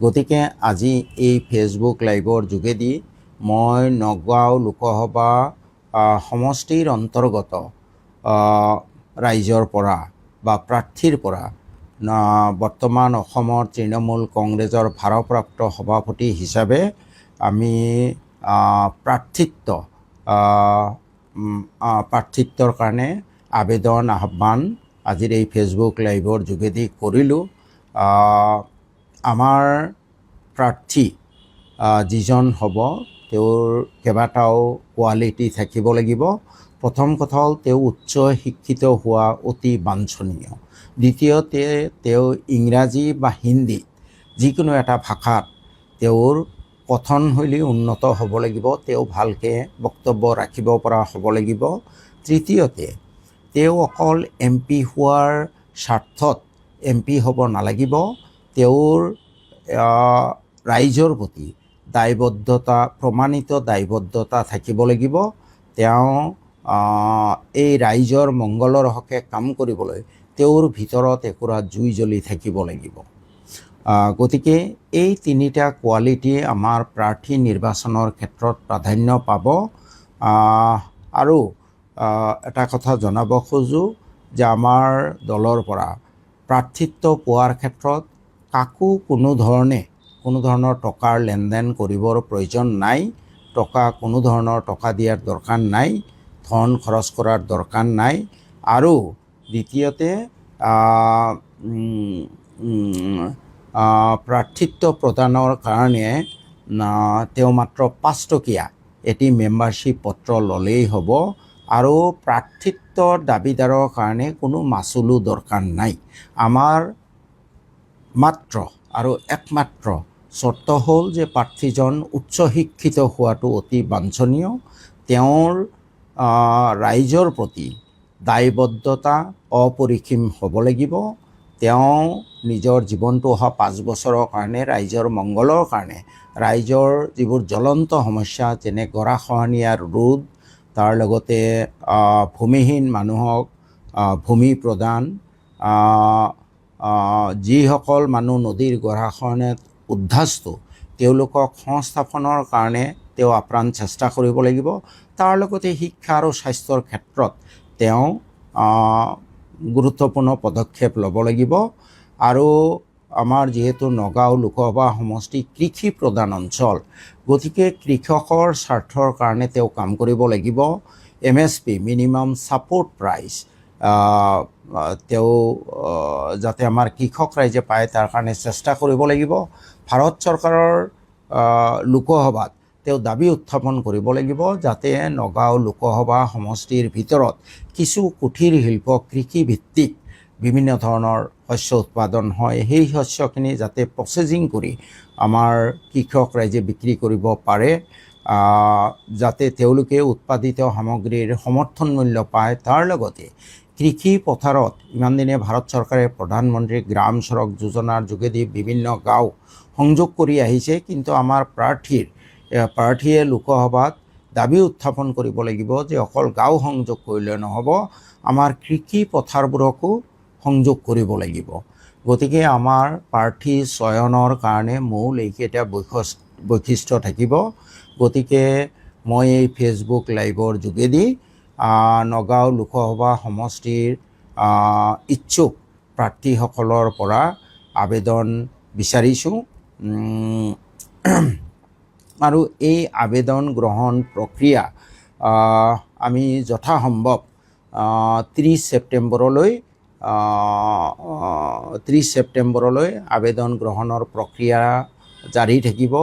গতিকে আজি এই ফেচবুক লাইভৰ যোগেদি মই নগাঁও লোকসভা সমষ্টিৰ অন্তৰ্গত ৰাইজৰ পৰা বা প্ৰাৰ্থীৰ পৰা বৰ্তমান অসমৰ তৃণমূল কংগ্ৰেছৰ ভাৰপ্ৰাপ্ত সভাপতি হিচাপে আমি প্ৰাৰ্থিত্বৰ কাৰণে আবেদন আহ্বান আজিৰ এই ফেচবুক লাইভৰ যোগেদি কৰিলোঁ। আমাৰ প্ৰাৰ্থী যিজন হ'ব তেওঁৰ কেইবাটাও কোৱালিটি থাকিব লাগিব। প্ৰথম কথা হ'ল তেওঁ উচ্চ শিক্ষিত হোৱা অতি বাঞ্ছনীয়। দ্বিতীয়তে তেওঁ ইংৰাজী বা হিন্দী যিকোনো এটা ভাষাত তেওঁৰ কথনশৈলী উন্নত হ'ব লাগিব। তেওঁ ভালকৈ বক্তব্য ৰাখিব পৰা হ'ব লাগিব। তৃতীয়তে তেওঁ অকল MP হোৱাৰ স্বাৰ্থত MP হ'ব নালাগিব। তেওঁৰ ৰাইজৰ প্ৰতি দায়বদ্ধতা, প্ৰমাণিত দায়বদ্ধতা থাকিব লাগিব। তেওঁ এই ৰাইজৰ মংগলৰ হকে কাম কৰিবলৈ তেওঁৰ ভিতৰত একুৰা জুই জ্বলি থাকিব লাগিব। গতিকে এই তিনিটা কোৱালিটি আমাৰ প্ৰাৰ্থী নিৰ্বাচনৰ ক্ষেত্ৰত প্ৰাধান্য পাব। আৰু এটা কথা জনাব খোজোঁ যে আমাৰ দলৰ পৰা প্ৰাৰ্থিত্ব পোৱাৰ ক্ষেত্ৰত কাকো কোনো ধৰণৰ টকাৰ লেনদেন কৰিবৰ প্ৰয়োজন নাই। কোনো ধৰণৰ টকা দিয়াৰ দৰকাৰ নাই, ধন খৰচ কৰাৰ দৰকাৰ নাই। আৰু দ্বিতীয়তে প্ৰাৰ্থিত্ব প্ৰদানৰ কাৰণে তেওঁ মাত্ৰ 5 টকীয়া এটি মেম্বাৰশ্বিপ পত্ৰ ল'লেই হ'ব। আৰু প্ৰাৰ্থিত্বৰ দাবীদাৰৰ কাৰণে কোনো মাচুলো দৰকাৰ নাই। আমাৰ মাত্ৰ আৰু একমাত্ৰ চৰ্ত হ'ল যে প্ৰাৰ্থীজন উচ্চ শিক্ষিত হোৱাটো অতি বাঞ্ছনীয়। তেওঁৰ ৰাইজৰ প্ৰতি দায়বদ্ধতা অপৰিসীম হ'ব লাগিব। তেওঁ নিজৰ জীৱনটো অহা 5 বছৰৰ কাৰণে ৰাইজৰ মংগলৰ কাৰণে ৰাইজৰ যিবোৰ জ্বলন্ত সমস্যা যেনে গৰাখহনীয়াৰ ৰোধ, তাৰ লগতে ভূমিহীন মানুহক ভূমি প্ৰদান, যিসকল মানুহ নদীৰ গৰাখহনীয়াত উদ্ধাস্ত তেওঁলোকক সংস্থাপনৰ কাৰণে তেওঁ আপ্ৰাণ চেষ্টা কৰিব লাগিব। তাৰ লগতে শিক্ষা আৰু স্বাস্থ্যৰ ক্ষেত্ৰত তেওঁ গুৰুত্বপূৰ্ণ পদক্ষেপ ল'ব লাগিব। আৰু আমাৰ যিহেতু নগাঁও লোকসভা সমষ্টি কৃষি প্ৰধান অঞ্চল, গতিকে কৃষকৰ স্বাৰ্থৰ কাৰণে তেওঁ কাম কৰিব লাগিব। MSP মিনিমাম ছাপোৰ্ট প্ৰাইচ তেওঁ যাতে আমাৰ কৃষক ৰাইজে পায় তাৰ কাৰণে চেষ্টা কৰিব লাগিব। ভাৰত চৰকাৰৰ লোকসভাত তেওঁ দাবী উত্থাপন কৰিব লাগিব যাতে নগাঁও লোকসভা সমষ্টিৰ ভিতৰত কিছু কুটীৰ শিল্প কৃষিভিত্তিক বিভিন্ন ধৰণৰ শস্য উৎপাদন হয়, সেই শস্যখিনি যাতে প্ৰচেছিং কৰি আমাৰ কৃষক ৰাইজে বিক্ৰী কৰিব পাৰে, যাতে তেওঁলোকে উৎপাদিত সামগ্ৰীৰ সমৰ্থন মূল্য পায়। তাৰ লগতে কৃষি পথাৰত ইমান দিনে ভাৰত চৰকাৰে প্ৰধানমন্ত্ৰী গ্ৰাম চড়ক যোজনাৰ যোগেদি বিভিন্ন গাঁও সংযোগ কৰি আহিছে, কিন্তু আমাৰ প্ৰাৰ্থীয়ে লোকসভাত দাবী উত্থাপন কৰিব লাগিব যে অকল গাঁও সংযোগ কৰিলে নহ'ব, আমাৰ কৃষি পথাৰবোৰকো সংযোগ কৰিব লাগিব। গতিকে আমাৰ প্ৰাৰ্থী চয়নৰ কাৰণে মূল এইকেইটা বৈশিষ্ট্য থাকিব। গতিকে মই এই ফেচবুক লাইভৰ যোগেদি নগাঁও লোকসভা সমষ্টিৰ ইচ্ছুক প্ৰাৰ্থীসকলৰ পৰা আবেদন বিচাৰিছোঁ। আৰু এই আবেদন গ্ৰহণ প্ৰক্ৰিয়া আমি যথাসম্ভৱ 30 ছেপ্টেম্বৰলৈ আবেদন গ্ৰহণৰ প্ৰক্ৰিয়া জাৰি থাকিব।